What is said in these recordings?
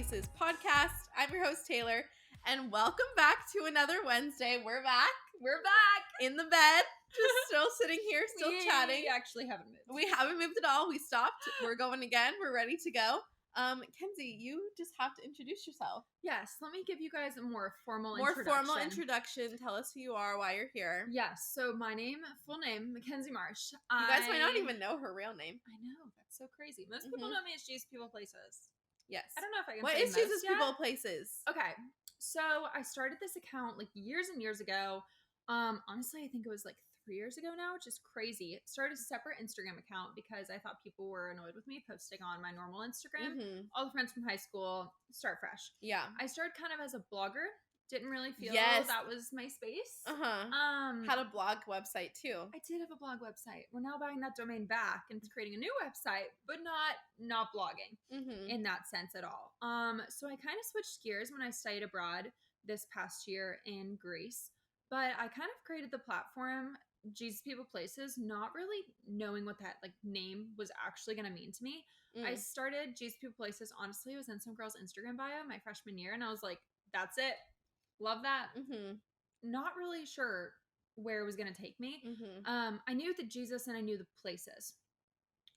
Places podcast. I'm your host, Taylor, and welcome back to another Wednesday. We're back. We're back In the bed, just still sitting here, still chatting. We actually haven't moved. We haven't moved at all. We stopped. We're going again. We're ready to go. Kenzie, you just have to introduce yourself. Yes, let me give you guys a more formal introduction. Tell us who you are, why you're here. Yes, so my full name, Mackenzie Marsh. You guys might not even know her real name. I know, that's so crazy. Most people know me as Jesus People Places. Yes. I don't know if I can What say is Jesus People Places? Okay, so I started this account like years and years ago. Honestly, I think it was like 3 years ago now, which is crazy. Started a separate Instagram account because I thought people were annoyed with me posting on my normal Instagram. Mm-hmm. All the friends from high school, start fresh. Yeah. I started kind of as a blogger. Didn't really feel that was my space. Had a blog website too. I did have a blog website. We're now buying that domain back and creating a new website, but not blogging in that sense at all. So I kind of switched gears when I studied abroad this past year in Greece. But I kind of created the platform Jesus People Places, not really knowing what that like name was actually going to mean to me. I started Jesus People Places. Honestly, it was in some girl's Instagram bio my freshman year, and I was like, "That's it, love that." Not really sure where it was going to take me. I knew the Jesus and I knew the places.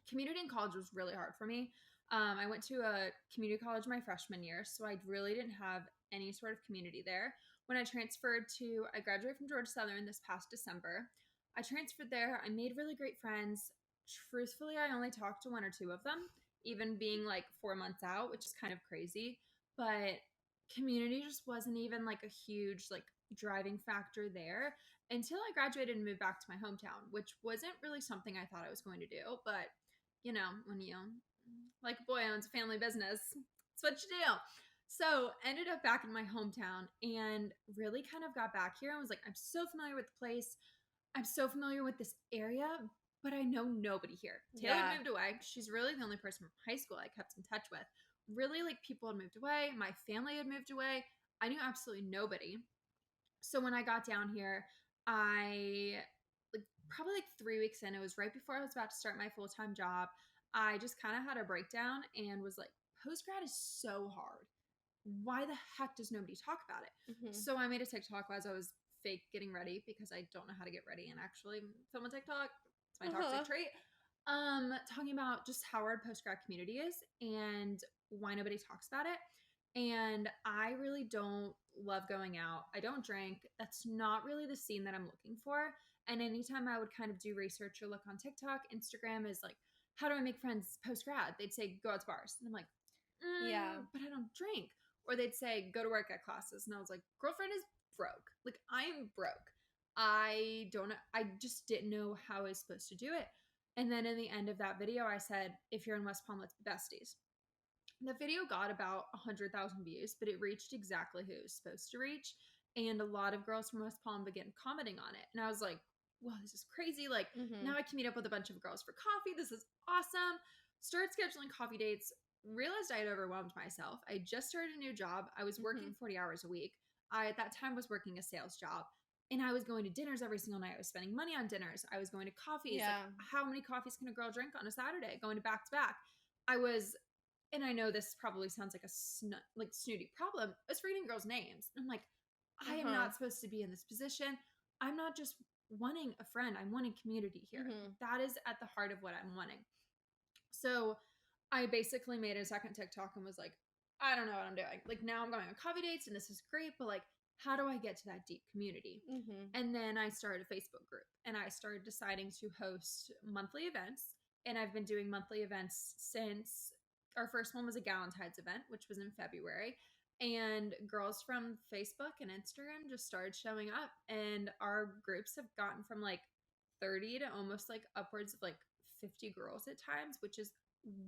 Community in college was really hard for me. I went to a community college my freshman year, so I really didn't have any sort of community there. When I graduated from Georgia Southern this past December. I transferred there. I made really great friends. Truthfully, I only talked to one or two of them, even being like 4 months out, which is kind of crazy. But community just wasn't even like a huge like driving factor there until I graduated and moved back to my hometown, which wasn't really something I thought I was going to do. But, you know, when you like a boy owns a family business, it's what you do. So ended up back in my hometown and really kind of got back here and was like, I'm so familiar with the place. I'm so familiar with this area, but I know nobody here. Taylor moved away. She's really the only person from high school I kept in touch with. Really, like, people had moved away. My family had moved away. I knew absolutely nobody. So when I got down here, probably like 3 weeks in, it was right before I was about to start my full-time job. I just kind of had a breakdown and was like, postgrad is so hard. Why the heck does nobody talk about it? So I made a TikTok as I was fake getting ready because I don't know how to get ready and actually film a TikTok. It's my toxic trait. Talking about just how hard postgrad community is and why nobody talks about it. And I really don't love going out. I don't drink. That's not really the scene that I'm looking for. And anytime I would kind of do research or look on TikTok, Instagram is like, how do I make friends post-grad? They'd say, go out to bars. And I'm like, but I don't drink. Or they'd say, go to work at classes. And I was like, girlfriend is broke. Like, I am broke. I just didn't know how I was supposed to do it. And then in the end of that video, I said, if you're in West Palm, let's be besties. The video got about 100,000 views, but it reached exactly who it was supposed to reach. And a lot of girls from West Palm began commenting on it. And I was like, wow, this is crazy. Like, now I can meet up with a bunch of girls for coffee. This is awesome. Started scheduling coffee dates. Realized I had overwhelmed myself. I just started a new job. I was working 40 hours a week. I, at that time, was working a sales job. And I was going to dinners every single night. I was spending money on dinners. I was going to coffees. Like, how many coffees can a girl drink on a Saturday? Going to back. And I know this probably sounds like a snooty problem. I was reading girls' names. I'm like, I am not supposed to be in this position. I'm not just wanting a friend. I'm wanting community here. That is at the heart of what I'm wanting. So I basically made a second TikTok and was like, I don't know what I'm doing. Like, now I'm going on coffee dates and this is great, but like, how do I get to that deep community? And then I started a Facebook group and I started deciding to host monthly events. And I've been doing monthly events since our first one was a Galentine's event, which was in February. And girls from Facebook and Instagram just started showing up. And our groups have gotten from like 30 to almost like upwards of like 50 girls at times, which is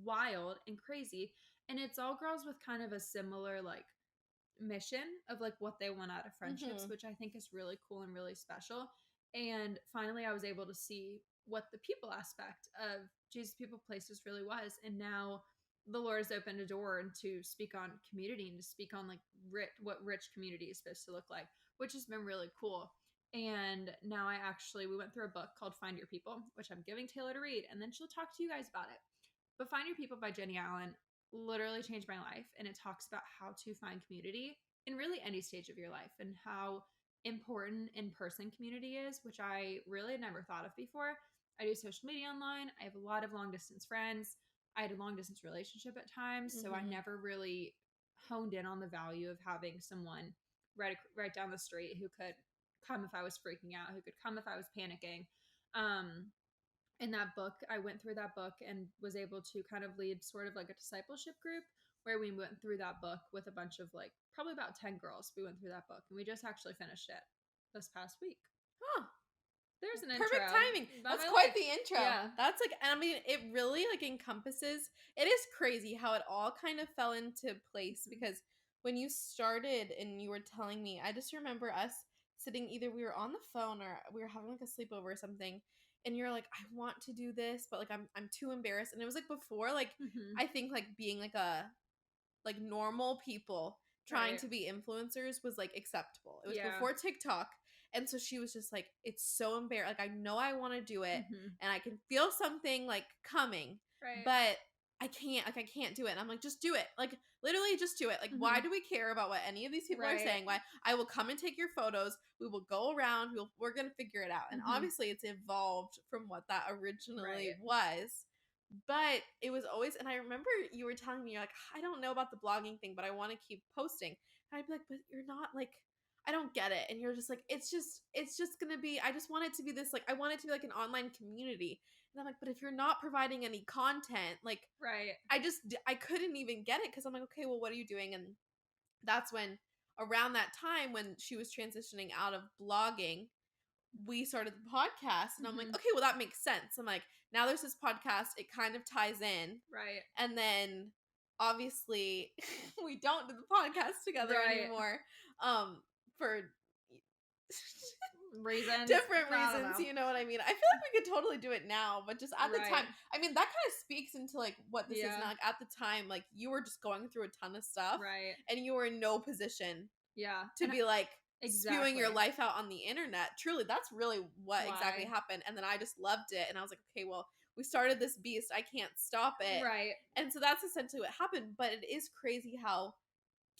wild and crazy. And it's all girls with kind of a similar like mission of like what they want out of friendships, which I think is really cool and really special. And finally I was able to see what the people aspect of Jesus People Places really was. And now the Lord has opened a door to speak on community and to speak on like what rich community is supposed to look like, which has been really cool. And now we went through a book called Find Your People, which I'm giving Taylor to read, and then she'll talk to you guys about it. But Find Your People by Jenny Allen, literally changed my life. And it talks about how to find community in really any stage of your life and how important in-person community is, which I really had never thought of before. I do social media online. I have a lot of long distance friends. I had a long distance relationship at times, so I never really honed in on the value of having someone right down the street who could come if I was freaking out, who could come if I was panicking. In that book, I went through that book and was able to kind of lead sort of like a discipleship group where we went through that book with a bunch of like probably about 10 girls. We went through that book and we just actually finished it this past week. Huh. There's an Perfect intro. timing. That's quite the intro. Yeah. That's like, I mean, it really like encompasses, it is crazy how it all kind of fell into place because when you started and you were telling me, I just remember us sitting, either we were on the phone or we were having like a sleepover or something, and you're like, I want to do this, but like I'm too embarrassed. And it was like before, like I think like being like a like normal people trying to be influencers was like acceptable. It was before TikTok. And so she was just like, it's so embarrassing. Like I know I want to do it and I can feel something like coming, but I can't do it. And I'm like, just do it. Like literally just do it. Like why do we care about what any of these people are saying? Why? I will come and take your photos. We will go around. We're going to figure it out. And obviously it's evolved from what that originally was. But it was always, and I remember you were telling me, you're like, I don't know about the blogging thing, but I want to keep posting. And I'd be like, but you're not like, I don't get it. And you're just like, it's just gonna be, I just want it to be this, like, I want it to be like an online community. And I'm like, but if you're not providing any content, like, I couldn't even get it because I'm like, okay, well, what are you doing? And that's when, around that time when she was transitioning out of blogging, we started the podcast. And I'm like, okay, well, that makes sense. I'm like, now there's this podcast. It kind of ties in. Right. And then obviously we don't do the podcast together anymore. For reasons. Different reasons, you know what I mean? I feel like we could totally do it now, but just at the time, I mean, that kind of speaks into like what this is now. Like at the time, like you were just going through a ton of stuff. Right. And you were in no position to and be like spewing your life out on the internet. Truly, that's really what exactly happened. And then I just loved it. And I was like, okay, well, we started this beast. I can't stop it. Right. And so that's essentially what happened. But it is crazy how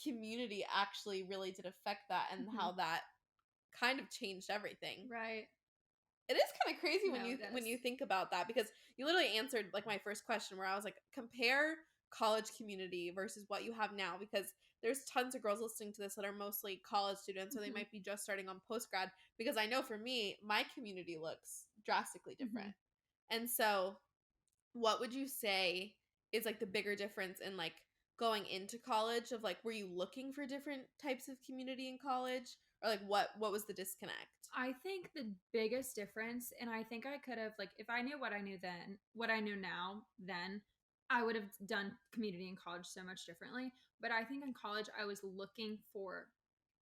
community actually really did affect that and how that kind of changed everything. Right. It is kind of crazy when you think about that, because you literally answered like my first question where I was like, compare college community versus what you have now, because there's tons of girls listening to this that are mostly college students or they might be just starting on postgrad, because I know for me, my community looks drastically different. And so what would you say is like the bigger difference in like going into college of like, were you looking for different types of community in college, or like what was the disconnect? I think the biggest difference, and I think I could have, like, if I knew what I knew then, what I knew now, then I would have done community in college so much differently. But I think in college, I was looking for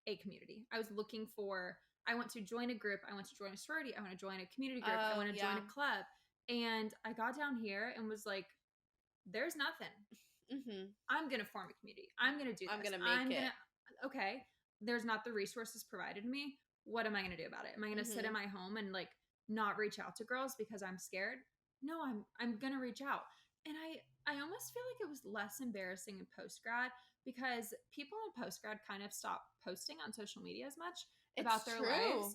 a community. I was looking for, I want to join a group. I want to join a sorority. I want to join a community group. I want to join a club. And I got down here and was like, there's nothing. I'm going to form a community. I'm going to do this. I'm going to make it. Okay. There's not the resources provided to me. What am I going to do about it? Am I going to sit in my home and like not reach out to girls because I'm scared? No, I'm going to reach out. And I almost feel like it was less embarrassing in postgrad because people in postgrad kind of stop posting on social media as much about their lives.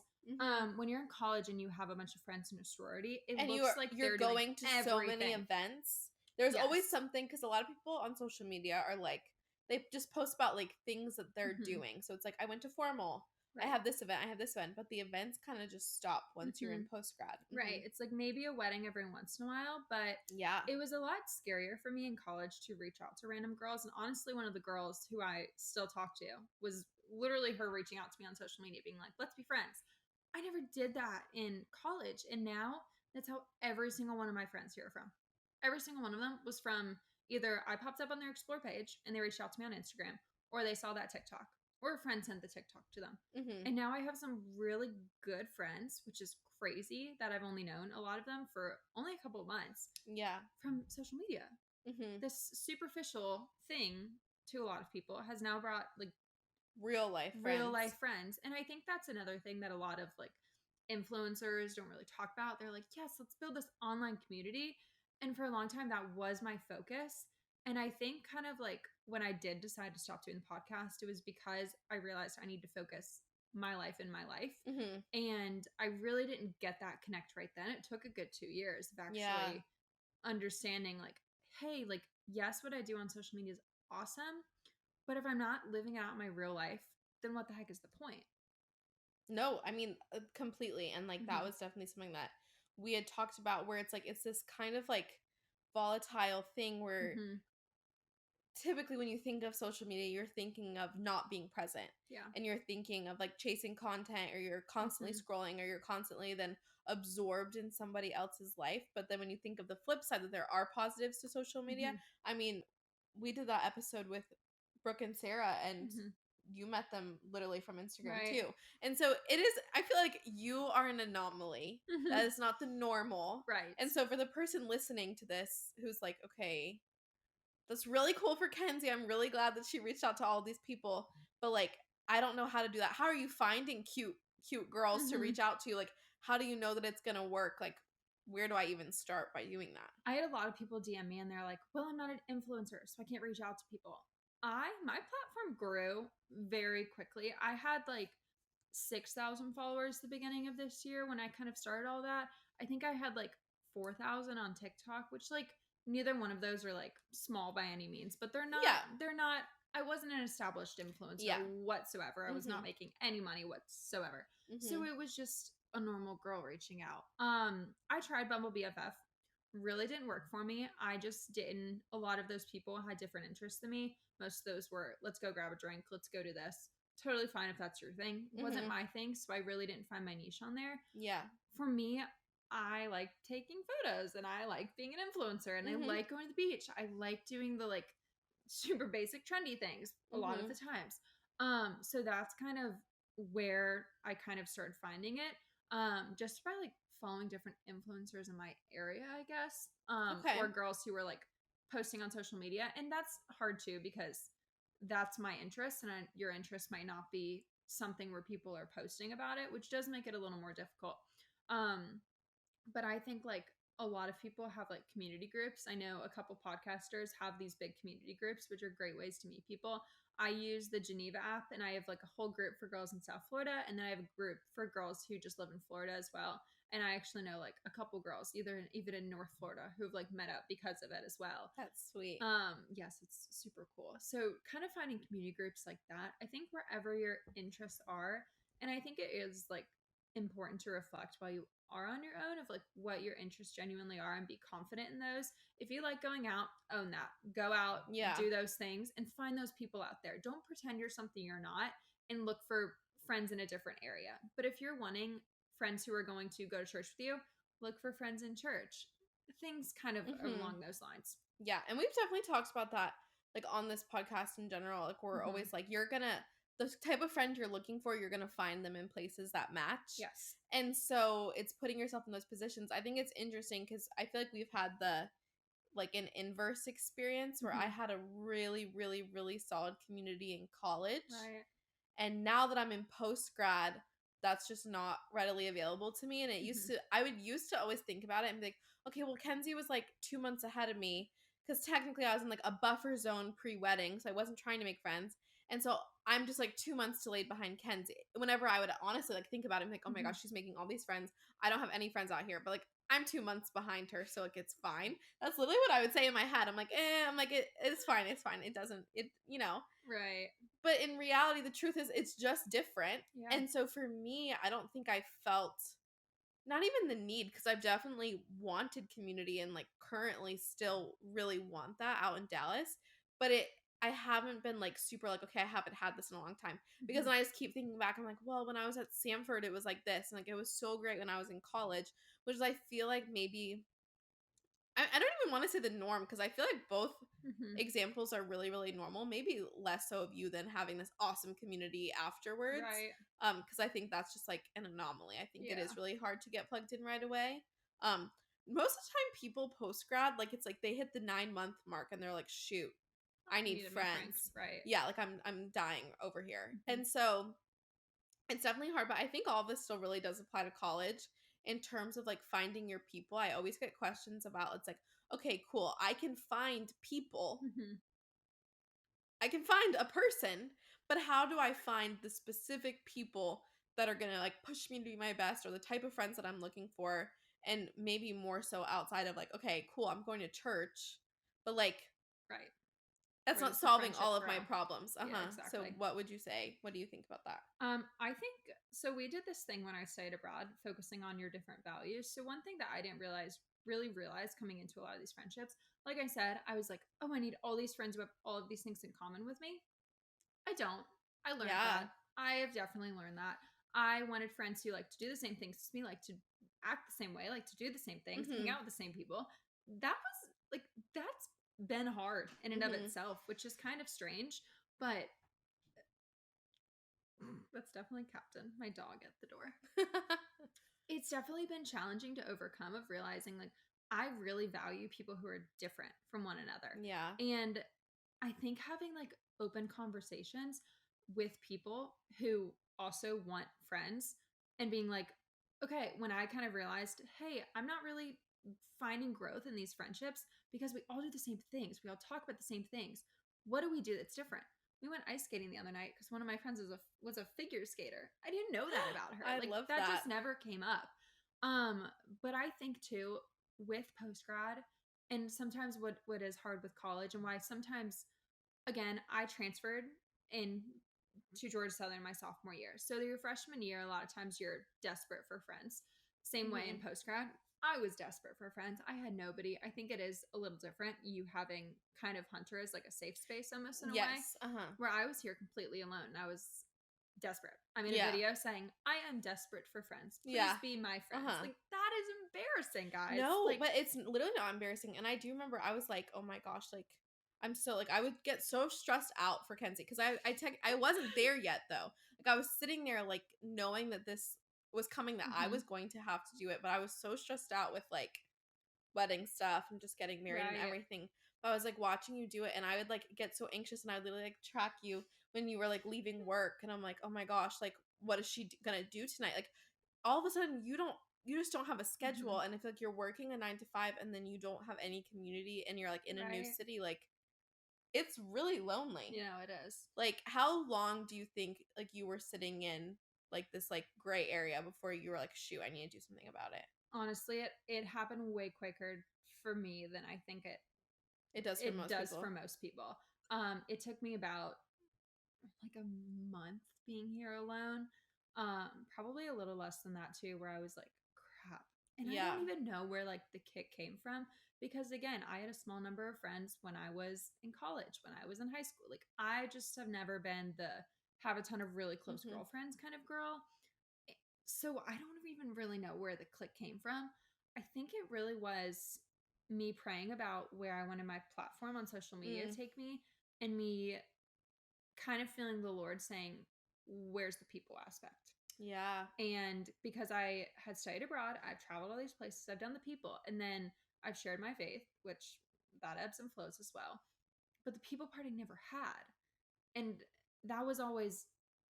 When you're in college and you have a bunch of friends in a sorority, it looks like you're going to so many events. There's always something, because a lot of people on social media are like, they just post about like things that they're doing. So it's like, I went to formal. I have this event. I have this event. But the events kind of just stop once you're in postgrad. Right. It's like maybe a wedding every once in a while. But it was a lot scarier for me in college to reach out to random girls. And honestly, one of the girls who I still talk to was literally her reaching out to me on social media being like, let's be friends. I never did that in college. And now that's how every single one of my friends here are from. Every single one of them was from either I popped up on their explore page and they reached out to me on Instagram, or they saw that TikTok, or a friend sent the TikTok to them. And now I have some really good friends, which is crazy that I've only known a lot of them for only a couple of months. From social media. This superficial thing to a lot of people has now brought like real life friends. And I think that's another thing that a lot of like influencers don't really talk about. They're like, yes, let's build this online community. And for a long time, that was my focus. And I think kind of like when I did decide to stop doing the podcast, it was because I realized I need to focus my life in my life. Mm-hmm. And I really didn't get that connect right then. It took a good 2 years of actually understanding like, hey, like, yes, what I do on social media is awesome, but if I'm not living out my real life, then what the heck is the point? No, I mean, completely. And like that was definitely something that we had talked about, where it's like it's this kind of like volatile thing where typically when you think of social media, you're thinking of not being present. Yeah. And you're thinking of like chasing content, or you're constantly scrolling, or you're constantly then absorbed in somebody else's life. But then when you think of the flip side, that there are positives to social media, I mean, we did that episode with Brooke and Sarah, and you met them literally from Instagram too. And so it is, I feel like you are an anomaly. That is not the normal. Right. And so for the person listening to this who's like, okay, that's really cool for Kenzie. I'm really glad that she reached out to all these people. But like, I don't know how to do that. How are you finding cute girls to reach out to? Like, how do you know that it's gonna work? Like, where do I even start by doing that? I had a lot of people DM me and they're like, well, I'm not an influencer, so I can't reach out to people. My platform grew very quickly. I had like 6,000 followers at the beginning of this year when I kind of started all that. I think I had like 4,000 on TikTok, which like neither one of those are like small by any means, but they're not, I wasn't an established influencer whatsoever. I was not making any money whatsoever. So it was just a normal girl reaching out. I tried Bumble BFF. Really didn't work for me. I just didn't. A lot of those people had different interests than me. Most of those were, let's go grab a drink, let's go do this. Totally fine if that's your thing. It wasn't my thing, so I really didn't find my niche on there. Yeah. For me, I like taking photos and I like being an influencer and I like going to the beach. I like doing the like super basic trendy things a lot of the times. So that's kind of where I kind of started finding it. Just by like following different influencers in my area, I guess. Or girls who were like posting on social media. And that's hard too, because that's my interest and your interest might not be something where people are posting about it, which does make it a little more difficult. But I think like a lot of people have like community groups. I know a couple podcasters have these big community groups, which are great ways to meet people. I use the Geneva app and I have like a whole group for girls in South Florida. And then I have a group for girls who just live in Florida as well. And I actually know like a couple girls, even in North Florida, who've like met up because of it as well. That's sweet. Yes, it's super cool. So kind of finding community groups like that, I think wherever your interests are, and I think it is like important to reflect while you are on your own of like what your interests genuinely are and be confident in those. If you like going out, own that. Go out, do those things and find those people out there. Don't pretend you're something you're not and look for friends in a different area. But if you're wanting friends who are going to go to church with you, look for friends in church. Things kind of along those lines. Yeah, and we've definitely talked about that like on this podcast in general. Like we're always like, the type of friend you're looking for, you're gonna find them in places that match. Yes. And so it's putting yourself in those positions. I think it's interesting because I feel like we've had an inverse experience where I had a really, really, really solid community in college. Right. And now that I'm in postgrad, that's just not readily available to me. And I would used to always think about it and be like, okay, well, Kenzie was like 2 months ahead of me because technically I was in like a buffer zone pre-wedding. So I wasn't trying to make friends. And so I'm just like 2 months delayed behind Kenzie. Whenever I would honestly like think about it, I'm like, oh my gosh, she's making all these friends. I don't have any friends out here, but like I'm 2 months behind her, so like it's fine. That's literally what I would say in my head. I'm like, it's fine. It doesn't, Right. But in reality, the truth is it's just different. Yeah. And so for me, I don't think I felt not even the need, because I've definitely wanted community and like currently still really want that out in Dallas. But I haven't been like super like, okay, I haven't had this in a long time. Because then I just keep thinking back, I'm like, well, when I was at Samford, it was like this. And like, it was so great when I was in college, which is I feel like maybe, I don't even want to say the norm, because I feel like both examples are really, really normal. Maybe less so of you than having this awesome community afterwards. Right. Because I think that's just like an anomaly. I think it is really hard to get plugged in right away. Most of the time people post grad, like it's like they hit the 9-month mark and they're like, shoot, I need friends. Right. Yeah, like I'm dying over here. And so it's definitely hard, but I think all of this still really does apply to college in terms of like finding your people. I always get questions about, it's like, okay, cool, I can find people. Mm-hmm. I can find a person, but how do I find the specific people that are going to like push me to be my best, or the type of friends that I'm looking for? And maybe more so outside of like, okay, cool, I'm going to church, but like, right. that's Where not does the solving all friendship of grow? my problems. Yeah, exactly. So what would you say? What do you think about that? I think so. We did this thing when I studied abroad, focusing on your different values. So one thing that I didn't really realize coming into a lot of these friendships, like I said, I was like, oh, I need all these friends who have all of these things in common with me. I don't. I learned that. I have definitely learned that. I wanted friends who like to do the same things as me, like to act the same way, like to do the same things, hang out with the same people. That was like, that's been hard in and of itself, which is kind of strange, but that's definitely Captain, my dog at the door. It's definitely been challenging to overcome, of realizing like I really value people who are different from one another. Yeah. And I think having like open conversations with people who also want friends, and being like, okay, when I kind of realized, hey, I'm not really finding growth in these friendships because we all do the same things. We all talk about the same things. What do we do that's different? We went ice skating the other night because one of my friends was a figure skater. I didn't know that about her. I like love that that. just never came up. But I think too, with post grad, and sometimes what is hard with college, and why sometimes, again, I transferred in to Georgia Southern my sophomore year. So your freshman year, a lot of times you're desperate for friends. Same way in post grad. I was desperate for friends. I had nobody. I think it is a little different, you having kind of Hunter as like a safe space almost in a way. Where I was here completely alone. I was desperate. I made a video saying, I am desperate for friends. Please be my friends. Like, that is embarrassing, guys. No, like, but it's literally not embarrassing. And I do remember I was like, oh my gosh, like, I'm so like, I would get so stressed out for Kenzie because I wasn't there yet though. Like, I was sitting there like knowing that this was coming, that I was going to have to do it, but I was so stressed out with like wedding stuff and just getting married and everything. But I was like watching you do it, and I would like get so anxious, and I would literally like track you when you were like leaving work, and I'm like, oh my gosh, like what is she gonna do tonight? Like all of a sudden you just don't have a schedule, and if like you're working a 9 to 5 and then you don't have any community and you're like in a new city, like it's really lonely. You know, it is. Like, how long do you think like you were sitting in like this like gray area before you were like, shoot, I need to do something about it? Honestly, it happened way quicker for me than I think it does for most people. It took me about like a month being here alone. Probably a little less than that too, where I was like, crap. And I don't even know where like the kick came from, because again, I had a small number of friends when I was in college, when I was in high school. Like, I just have never been the have a ton of really close girlfriends kind of girl. So I don't even really know where the click came from. I think it really was me praying about where I wanted my platform on social media to take me, and me kind of feeling the Lord saying, where's the people aspect? Yeah. And because I had studied abroad, I've traveled all these places, I've done the people, and then I've shared my faith, which that ebbs and flows as well. But the people part I never had. And that was always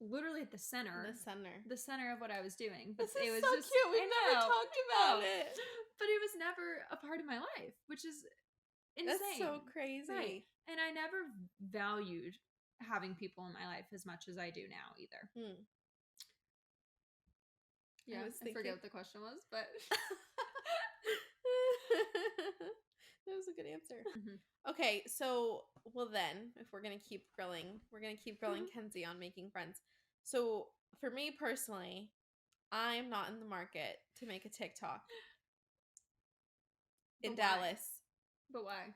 literally at the center of what I was doing. But it was so just cute. We never talked about it. But it was never a part of my life, which is insane. That's so crazy. Right. And I never valued having people in my life as much as I do now either. Yeah, I forget what the question was, but that was a good answer. Okay, so well then, if we're gonna keep grilling Kenzie on making friends. So for me personally, I'm not in the market to make a TikTok in Dallas. But why?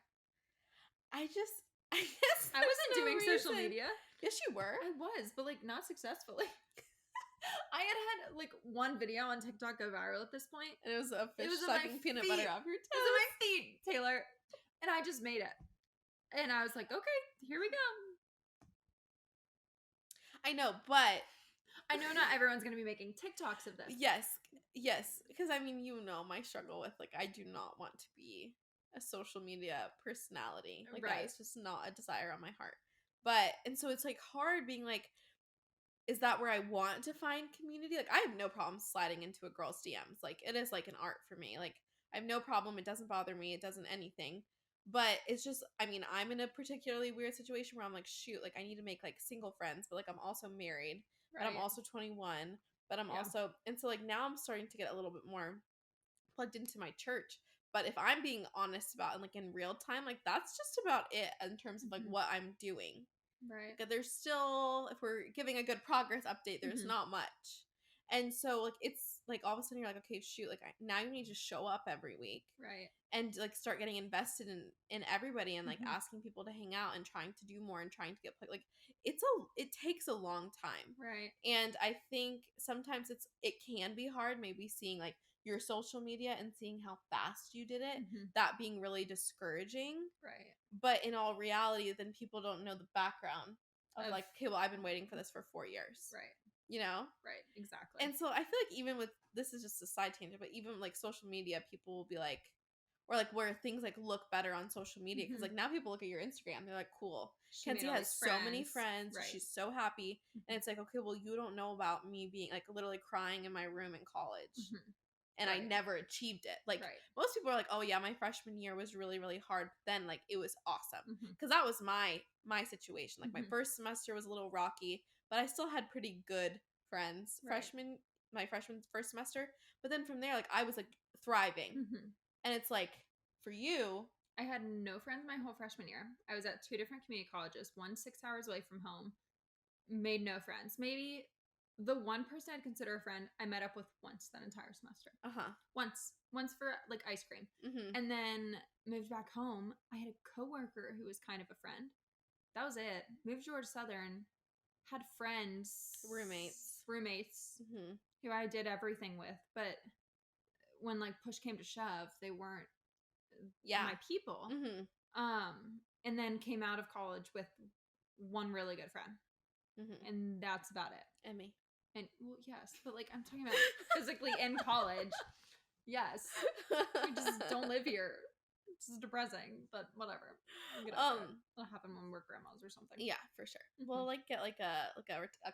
I guess I wasn't doing social media. Yes, you were. I was, but like not successfully. I had like one video on TikTok go viral at this point, and it was a fish sucking peanut butter off your toes. It was on my feet, Taylor, and I just made it, and I was like, okay, here we go. I know, but I know not everyone's gonna be making TikToks of this. Yes, because I mean, you know, my struggle with like, I do not want to be a social media personality. Like, that is just not a desire on my heart. But and so it's like hard being like, is that where I want to find community? Like, I have no problem sliding into a girl's DMs. Like, it is like an art for me. Like, I have no problem. It doesn't bother me. It doesn't anything. But it's just, I mean, I'm in a particularly weird situation where I'm like, shoot, like I need to make like single friends, but like I'm also married, but I'm also 21, but I'm also, and so like now I'm starting to get a little bit more plugged into my church. But if I'm being honest about and like in real time, like that's just about it in terms of like what I'm doing. Right. Like, there's still, if we're giving a good progress update, there's not much. And so like it's like all of a sudden you're like, okay, shoot, like now you need to show up every week. Right. And like start getting invested in everybody and like asking people to hang out and trying to do more and trying to get like it takes a long time. Right. And I think sometimes it can be hard maybe seeing like your social media and seeing how fast you did it, that being really discouraging. Right. But in all reality, then people don't know the background of like, okay, well, I've been waiting for this for 4 years. Right. You know? Right. Exactly. And so I feel like even with, this is just a side tangent, but even like social media, people will be like, or like where things like look better on social media. Because like now people look at your Instagram, they're like, cool. Kenzie has so many friends. Right. She's so happy. And it's like, okay, well, you don't know about me being like literally crying in my room in college. And I never achieved it. Like most people are like, oh yeah, my freshman year was really, really hard. But then like it was awesome. Because that was my situation. Like my first semester was a little rocky, but I still had pretty good friends. My freshman first semester. But then from there, like I was like thriving. And it's like, for you, I had no friends my whole freshman year. I was at 2 different community colleges, one 6 hours away from home. Made no friends. Maybe the one person I'd consider a friend I met up with once that entire semester. Once for like ice cream. And then moved back home. I had a coworker who was kind of a friend. That was it. Moved to Georgia Southern. Had friends. Roommates. Who I did everything with. But when like push came to shove, they weren't my people. And then came out of college with one really good friend. And that's about it. And me. And well, yes, but like I'm talking about physically in college. Yes. We just don't live here. It's just depressing, but whatever. It'll happen when we're grandmas or something. Yeah, for sure. We'll like get like a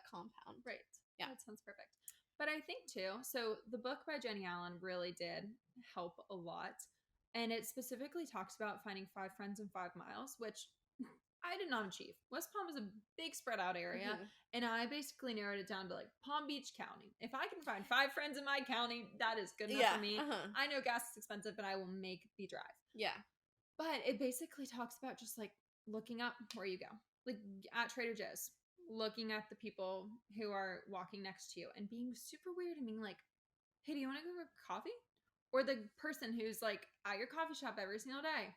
compound. Right. Yeah. That sounds perfect. But I think too, so the book by Jenny Allen really did help a lot. And it specifically talks about finding 5 friends in 5 miles, which I did not achieve. West Palm is a big spread out area. And I basically narrowed it down to like Palm Beach County. If I can find 5 friends in my county, that is good enough for me. I know gas is expensive, but I will make the drive. Yeah. But it basically talks about just like looking up where you go. Like at Trader Joe's, looking at the people who are walking next to you and being super weird and being like, hey, do you want to go grab coffee? Or the person who's like at your coffee shop every single day.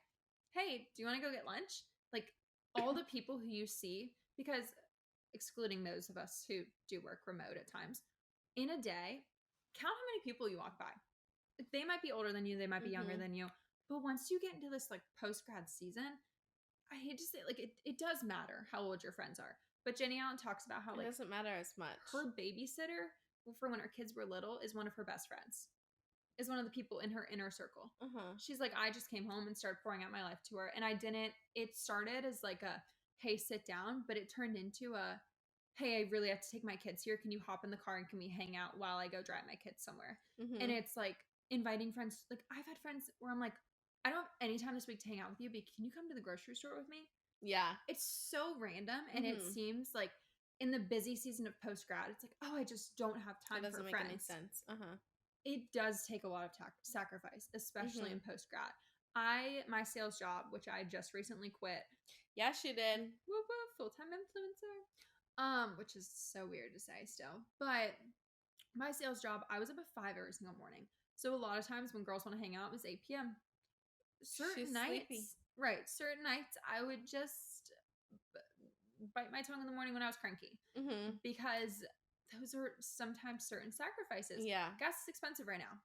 Hey, do you want to go get lunch? Like all the people who you see, because excluding those of us who do work remote at times, in a day, count how many people you walk by. They might be older than you, they might be younger than you. But once you get into this like post-grad season, I hate to say like it does matter how old your friends are. But Jenny Allen talks about how like it doesn't matter as much. Her babysitter for when her kids were little is one of her best friends. Is one of the people in her inner circle. She's like, I just came home and started pouring out my life to her. And it started as like a, hey, sit down. But it turned into a, hey, I really have to take my kids here. Can you hop in the car and can we hang out while I go drive my kids somewhere? And it's like inviting friends. Like I've had friends where I'm like, I don't have any time this week to hang out with you, but can you come to the grocery store with me? Yeah. It's so random. And it seems like in the busy season of post-grad, it's like, oh, I just don't have time for friends. It doesn't make any sense. It does take a lot of sacrifice, especially in post-grad. My sales job, which I just recently quit. Yes, you did. Whoop, whoop, full-time influencer. Which is so weird to say still. But my sales job, I was up at 5 every single morning. So a lot of times when girls want to hang out, it was 8 p.m. Certain nights, I would just bite my tongue in the morning when I was cranky. Because those are sometimes certain sacrifices. Yeah. Gas is expensive right now.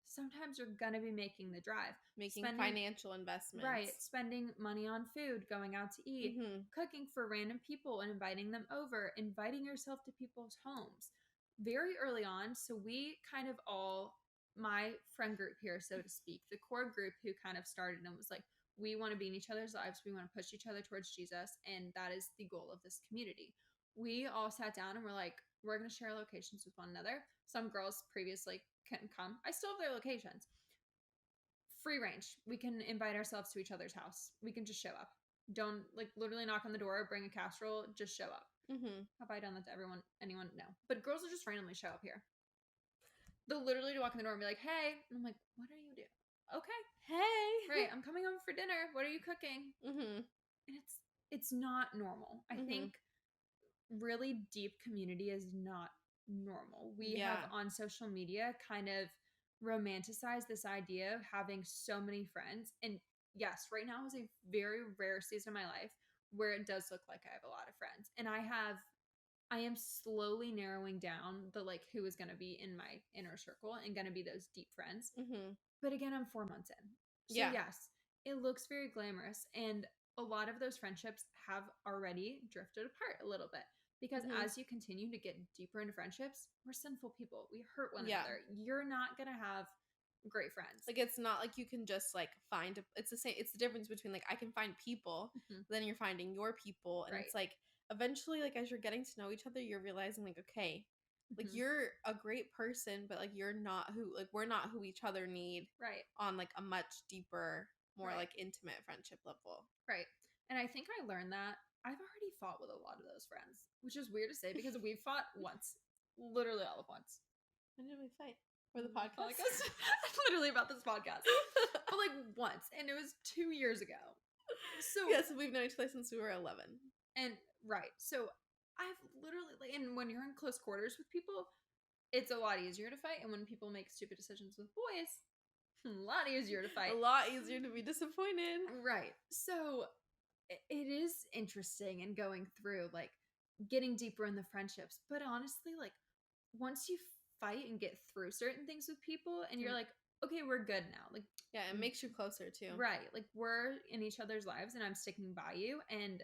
Sometimes you're going to be making the drive. Spending financial investments. Right. Spending money on food, going out to eat, cooking for random people and inviting them over, inviting yourself to people's homes. Very early on, so we kind of my friend group here, so to speak, the core group who kind of started and was like, we want to be in each other's lives. We want to push each other towards Jesus. And that is the goal of this community. We all sat down and were like, we're going to share locations with one another. Some girls previously couldn't come. I still have their locations. free range. We can invite ourselves to each other's house. We can just show up. Don't like literally knock on the door, bring a casserole, just show up. Have I done that to anyone? No. But girls will just randomly show up here. They'll literally walk in the door and be like, hey. And I'm like, what are you doing? Okay. Hey. Right. I'm coming over for dinner. What are you cooking? And it's not normal. I think really deep community is not normal. We have on social media kind of romanticized this idea of having so many friends. And yes, right now is a very rare season of my life where it does look like I have a lot of friends. And I am slowly narrowing down the like who is going to be in my inner circle and going to be those deep friends. But again, I'm 4 months in. So yes, it looks very glamorous. And a lot of those friendships have already drifted apart a little bit. Because as you continue to get deeper into friendships, we're sinful people. We hurt one another. You're not going to have great friends. Like, it's not like you can just like find it's the same. It's the difference between like I can find people, then you're finding your people, and it's like eventually, like as you're getting to know each other, you're realizing like, okay, like you're a great person, but like you're not who like we're not who each other need on like a much deeper, more like intimate friendship level. Right. And I think I learned that I've already fought with a lot of those friends, which is weird to say because we've fought once, literally all of once. When did we fight? For the podcast? Literally about this podcast. But like once, and it was 2 years ago. So yes, we've known each other since we were 11. And so I've literally like, and when you're in close quarters with people, it's a lot easier to fight. And when people make stupid decisions with boys, a lot easier to fight. A lot easier to be disappointed. Right. So it is interesting and going through like getting deeper in the friendships. But honestly, like once you fight and get through certain things with people and you're like, okay, we're good now. Like, yeah, it makes you closer too. Right. Like we're in each other's lives and I'm sticking by you. And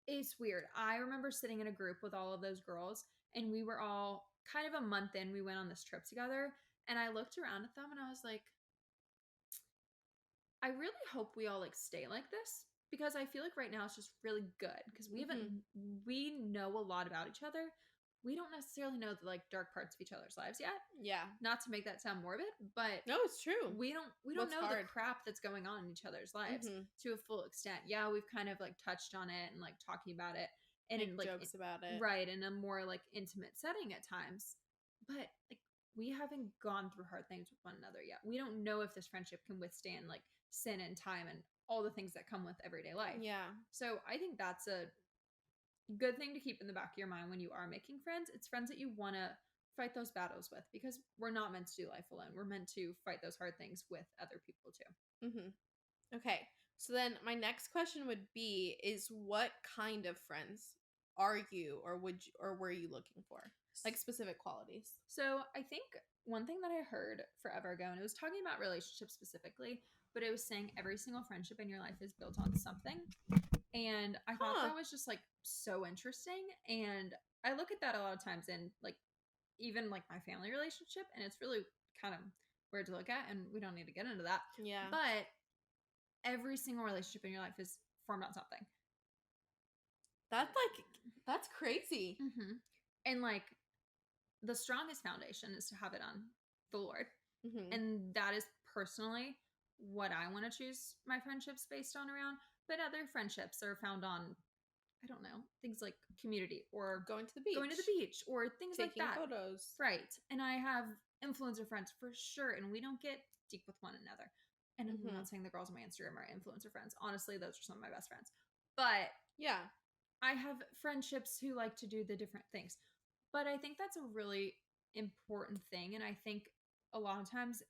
it's weird. I remember sitting in a group with all of those girls and we were all kind of a month in. We went on this trip together and I looked around at them and I was like, I really hope we all like stay like this because I feel like right now it's just really good because we know a lot about each other. We don't necessarily know the like dark parts of each other's lives yet. Yeah. Not to make that sound morbid, but no, it's true. We don't know the crap that's going on in each other's lives to a full extent. Yeah, we've kind of like touched on it and like talking about it and make jokes about it. Right, in a more like intimate setting at times. But like we haven't gone through hard things with one another yet. We don't know if this friendship can withstand like sin and time and all the things that come with everyday life. Yeah. So I think that's a good thing to keep in the back of your mind when you are making friends. It's friends that you want to fight those battles with because we're not meant to do life alone. We're meant to fight those hard things with other people too. Okay. So then my next question would be is what kind of friends are you or were you looking for? Like specific qualities. So I think one thing that I heard forever ago, and it was talking about relationships specifically, but it was saying every single friendship in your life is built on something. And I thought that was just like so interesting. And I look at that a lot of times in like even like my family relationship, and it's really kind of weird to look at, and we don't need to get into that. Yeah. But every single relationship in your life is formed on something. That's crazy. And like the strongest foundation is to have it on the Lord. And that is personally what I want to choose my friendships based on around. But other friendships are found on, I don't know, things like community or going to the beach or things like that. Taking photos. Right. And I have influencer friends for sure. And we don't get deep with one another. And I'm not saying the girls on my Instagram are influencer friends. Honestly, those are some of my best friends. But yeah, I have friendships who like to do the different things. But I think that's a really important thing. And I think a lot of times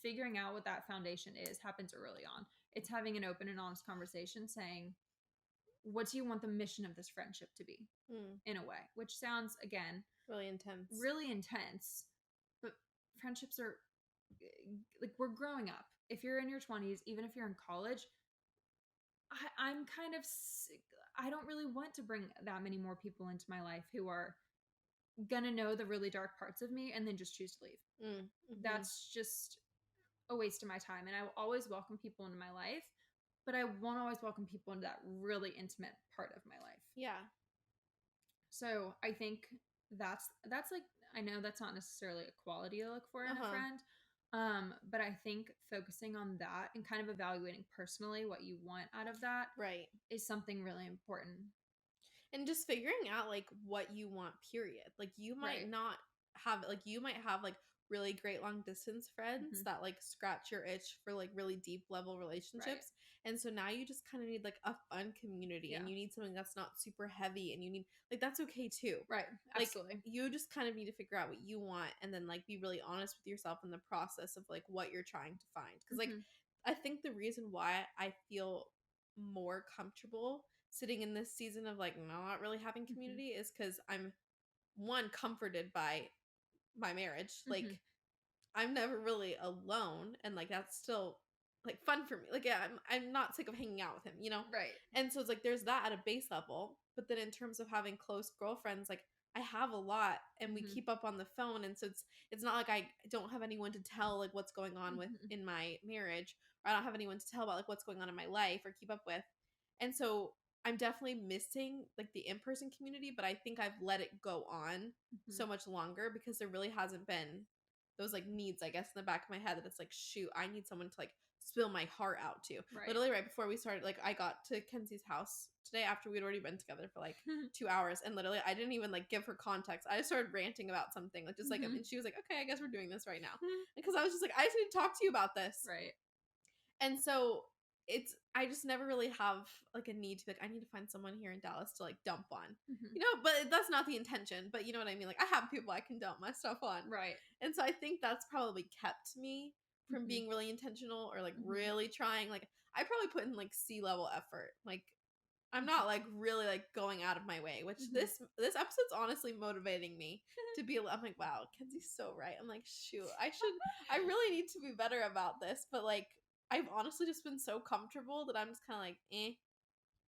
figuring out what that foundation is happens early on. It's having an open and honest conversation saying, what do you want the mission of this friendship to be in a way? Which sounds, again, really intense. But friendships are like we're growing up. If you're in your 20s, even if you're in college, I'm kind of I don't really want to bring that many more people into my life who are gonna know the really dark parts of me and then just choose to leave. That's just a waste of my time. And I will always welcome people into my life, but I won't always welcome people into that really intimate part of my life. Yeah. So I think that's like, I know that's not necessarily a quality to look for in a friend, But I think focusing on that and kind of evaluating personally what you want out of that is something really important. And just figuring out like what you want, period. Like you might not have, like you might have like really great long distance friends that like scratch your itch for like really deep level relationships. And so now you just kind of need like a fun community and you need something that's not super heavy, and you need like, that's okay too. Right. Absolutely. Like you just kind of need to figure out what you want and then like be really honest with yourself in the process of like what you're trying to find. Because like I think the reason why I feel more comfortable sitting in this season of like not really having community is because I'm one, comforted by my marriage. Like I'm never really alone, and like that's still like fun for me. Like yeah, I'm not sick of hanging out with him, you know? Right. And so it's like there's that at a base level, but then in terms of having close girlfriends, like I have a lot and we keep up on the phone, and so it's not like I don't have anyone to tell like what's going on with in my marriage, or I don't have anyone to tell about like what's going on in my life or keep up with. And so I'm definitely missing like the in-person community, but I think I've let it go on so much longer because there really hasn't been those like needs, I guess, in the back of my head that it's like, shoot, I need someone to like spill my heart out to. Literally right before we started, like I got to Kenzie's house today after we'd already been together for like 2 hours, and literally I didn't even like give her context. I just started ranting about something, like just like, and she was like, okay, I guess we're doing this right now. Because I was just like, I just need to talk to you about this. Right. And so I just never really have like a need to be like, I need to find someone here in Dallas to like dump on, you know, but that's not the intention, but you know what I mean? Like I have people I can dump my stuff on. Right. And so I think that's probably kept me from being really intentional or like really trying. Like I probably put in like C-level effort. Like I'm not like really like going out of my way, which this episode's honestly motivating me to be. I'm like, wow, Kenzie's so right. I'm like, shoot, I really need to be better about this. But like, I've honestly just been so comfortable that I'm just kind of like, eh.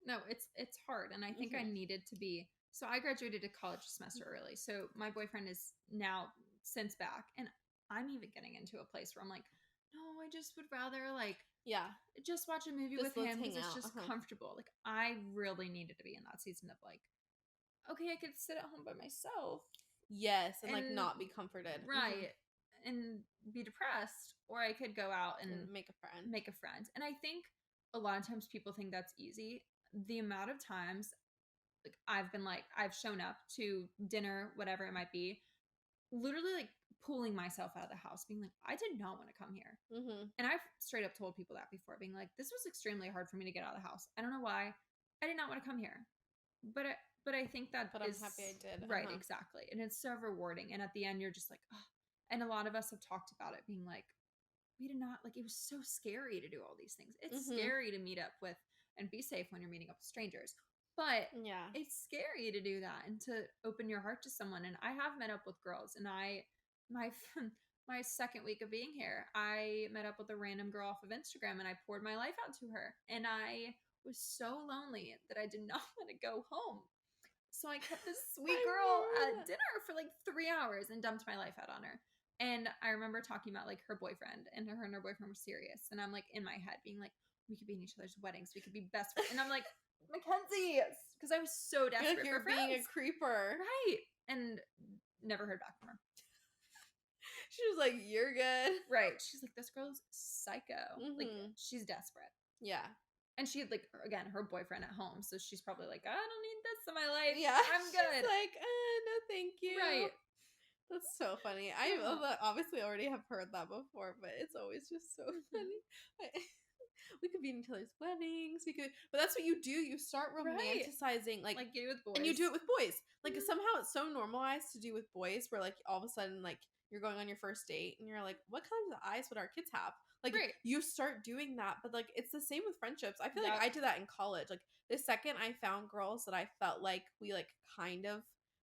No, it's hard, and I think I needed to be. So I graduated a college semester early. So my boyfriend is now since back, and I'm even getting into a place where I'm like, no, I just would rather like just watch a movie with him because it's just comfortable. Like I really needed to be in that season of like, okay, I could sit at home by myself. Yes, and like not be comforted. Right. And be depressed, or I could go out and make a friend. And I think a lot of times people think that's easy. The amount of times like I've shown up to dinner, whatever it might be, literally like pulling myself out of the house, being like, I did not want to come here. And I've straight up told people that before, being like, this was extremely hard for me to get out of the house. I don't know why. I did not want to come here. But I think that I'm happy I did. Right, exactly. And it's so rewarding. And at the end, you're just like, oh. And a lot of us have talked about it being like, we did not, like, it was so scary to do all these things. It's scary to meet up with and be safe when you're meeting up with strangers. But it's scary to do that and to open your heart to someone. And I have met up with girls, and my second week of being here, I met up with a random girl off of Instagram, and I poured my life out to her. And I was so lonely that I did not want to go home. So I kept this sweet girl at dinner for like 3 hours and dumped my life out on her. And I remember talking about like her boyfriend, and her and her boyfriend were serious. And I'm like in my head being like, we could be in each other's weddings. We could be best friends. And I'm like, Mackenzie, because I was so desperate like you're for friends. Being a creeper. Right. And never heard back from her. She was like, you're good. Right. She's like, this girl's psycho. Like, she's desperate. Yeah. And she had like, again, her boyfriend at home. So she's probably like, I don't need this in my life. Yeah. I'm good. She's like, no, thank you. Right. That's so funny. I obviously already have heard that before, but it's always just so funny. We could be in each other's weddings. But that's what you do. You start romanticizing, like you do with boys, and you do it with boys. Like somehow it's so normalized to do with boys, where like all of a sudden, like you're going on your first date, and you're like, what colors of eyes would our kids have? Like you start doing that, but like it's the same with friendships. I feel like I did that in college. Like the second I found girls that I felt like we like kind of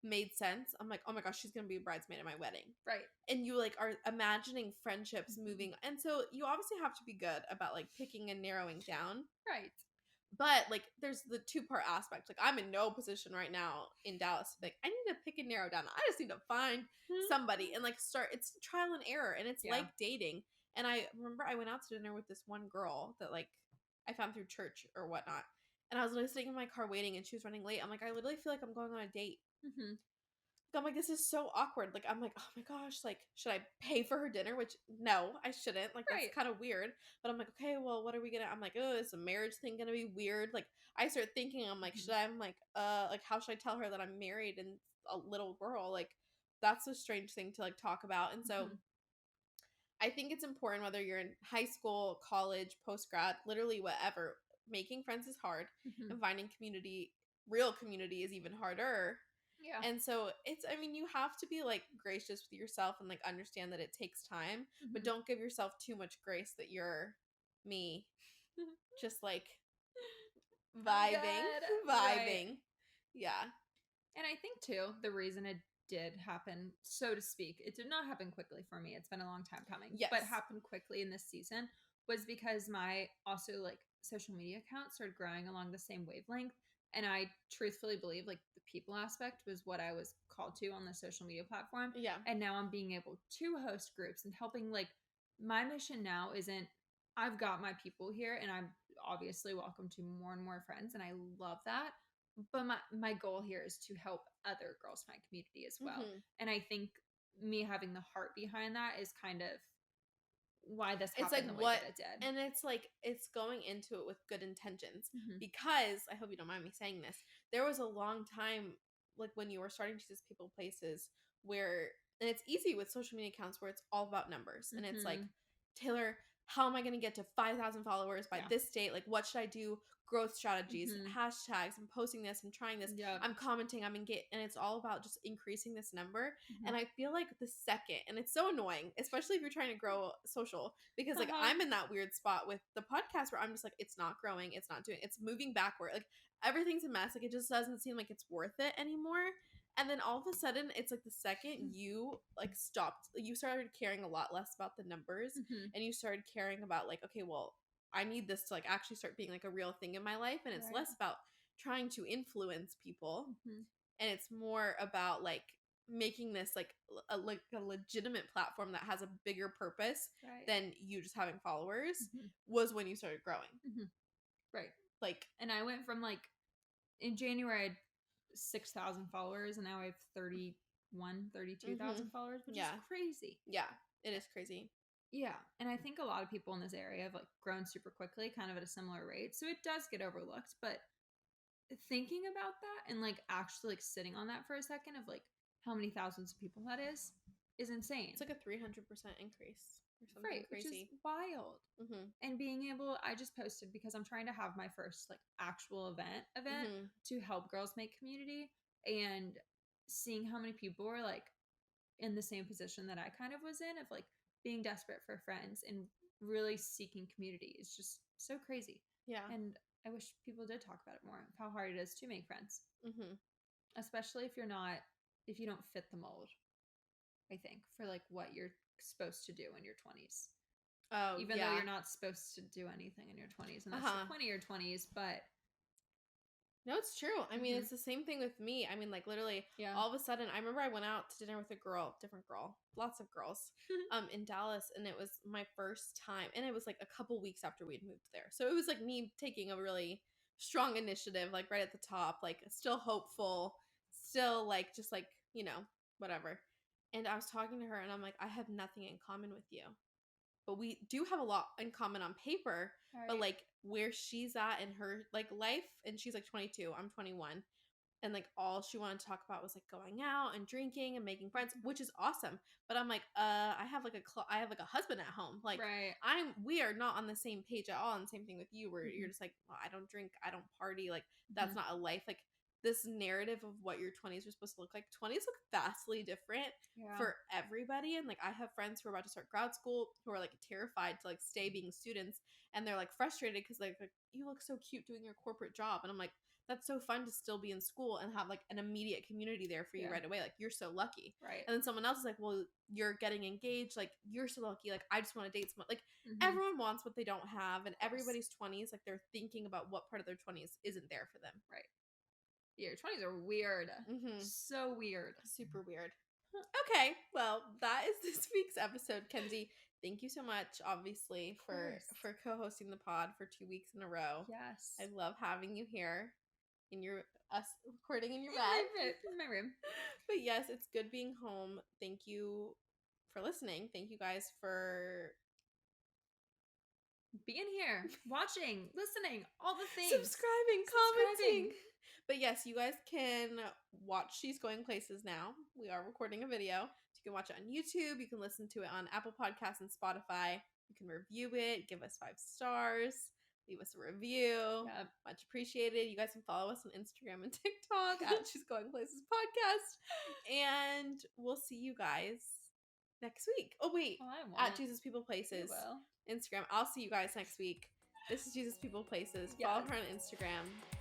made sense, I'm like, oh my gosh, she's gonna be a bridesmaid at my wedding. Right. And you like are imagining friendships moving, and so you obviously have to be good about like picking and narrowing down. Right. But like there's the two-part aspect. Like I'm in no position right now in Dallas to be like, I need to pick and narrow down. I just need to find somebody and like start. It's trial and error, and it's like dating. And I remember I went out to dinner with this one girl that like I found through church or whatnot. And I was literally sitting in my car waiting, and she was running late. I'm like, I literally feel like I'm going on a date. I'm like, this is so awkward. Like, I'm like, oh my gosh, like, should I pay for her dinner? Which, no, I shouldn't. Like, that's kind of weird. But I'm like, okay, well, what are we gonna? I'm like, oh, is a marriage thing gonna be weird? Like, I start thinking, I'm like, should I? I'm like, how should I tell her that I'm married and a little girl? Like, that's a strange thing to like talk about. And so I think it's important whether you're in high school, college, post grad, literally whatever. Making friends is hard, and finding community, real community, is even harder. Yeah. And so I mean, you have to be like gracious with yourself and like understand that it takes time, but don't give yourself too much grace that you're me, just like vibing. Right. Yeah. And I think too, the reason it did happen, so to speak, it did not happen quickly for me. It's been a long time coming. Yes. But happened quickly in this season was because my also like social media account started growing along the same wavelength. And I truthfully believe like the people aspect was what I was called to on the social media platform. Yeah. And now I'm being able to host groups and helping, like, my mission now isn't, I've got my people here and I'm obviously welcome to more and more friends. And I love that. But my goal here is to help other girls find community as well. And I think me having the heart behind that is kind of why this happened the way that it did. And it's like, it's going into it with good intentions. Because, I hope you don't mind me saying this, there was a long time, like when you were starting to just people places where, and it's easy with social media accounts where it's all about numbers. And it's like, Taylor, how am I going to get to 5,000 followers by this date? Like, what should I do? Growth strategies, hashtags, I'm posting this, I'm trying this, I'm commenting, I'm engaged, and it's all about just increasing this number. And I feel like the second, and it's so annoying, especially if you're trying to grow social, because like I'm in that weird spot with the podcast where I'm just like, it's not growing, it's not doing, it's moving backward, like everything's a mess, like it just doesn't seem like it's worth it anymore. And then all of a sudden, it's like the second you like stopped, you started caring a lot less about the numbers, and you started caring about like, okay, well, I need this to like actually start being like a real thing in my life, and it's less about trying to influence people, and it's more about like making this like a legitimate platform that has a bigger purpose than you just having followers. Was when you started growing. Right. Like, and I went from like in January I had 6,000 followers, and now I have 32,000 followers, which is crazy. Yeah, it is crazy. Yeah, and I think a lot of people in this area have like grown super quickly, kind of at a similar rate, so it does get overlooked. But thinking about that and like actually like sitting on that for a second of like how many thousands of people that is insane. It's like a 300% increase or something, right, crazy, which is wild. And being able, I just posted because I'm trying to have my first like actual event to help girls make community, and seeing how many people were like in the same position that I kind of was in, of like being desperate for friends and really seeking community, is just so crazy. Yeah. And I wish people did talk about it more, of how hard it is to make friends. Especially if you don't fit the mold, I think, for like what you're supposed to do in your 20s. Oh, even though you're not supposed to do anything in your 20s, and that's the point of your 20s, but no, it's true. I mean, it's the same thing with me. I mean, like literally, all of a sudden, I remember I went out to dinner with a girl, different girl, lots of girls, in Dallas, and it was my first time, and it was like a couple weeks after we'd moved there, so it was like me taking a really strong initiative, like right at the top, like still hopeful, still like just like, you know, whatever. And I was talking to her, and I'm like, I have nothing in common with you, but we do have a lot in common on paper. But like where she's at in her like life, and she's like 22, I'm 21, and like all she wanted to talk about was like going out and drinking and making friends, which is awesome. But I'm like, I have like a husband at home, like we are not on the same page at all. And the same thing with you, where you're just like, well, I don't drink, I don't party, like that's not a life. Like this narrative of what your 20s are supposed to look like, 20s look vastly different for everybody. And like I have friends who are about to start grad school who are like terrified to like stay being students, and they're like frustrated because like you look so cute doing your corporate job, and I'm like, that's so fun to still be in school and have like an immediate community there for you right away, like you're so lucky. And then someone else is like, well, you're getting engaged, like you're so lucky, like I just want to date someone. Like everyone wants what they don't have, and everybody's 20s, like they're thinking about what part of their 20s isn't there for them. Your 20s are weird. So weird. Super weird. Okay, well, that is this week's episode. Kenzie, thank you so much, obviously, for co-hosting the pod for 2 weeks in a row. Yes. I love having you here. us recording in your bed. In my room. But yes, it's good being home. Thank you for listening. Thank you guys for being here, watching, listening, all the things. Subscribing, commenting. But yes, you guys can watch She's Going Places now. We are recording a video. You can watch it on YouTube. You can listen to it on Apple Podcasts and Spotify. You can review it, give us 5 stars, leave us a review. Yep. Much appreciated. You guys can follow us on Instagram and TikTok at She's Going Places Podcast. And we'll see you guys next week. Oh, wait. At Jesus People Places. Instagram. I'll see you guys next week. This is Jesus People Places. Follow her on Instagram.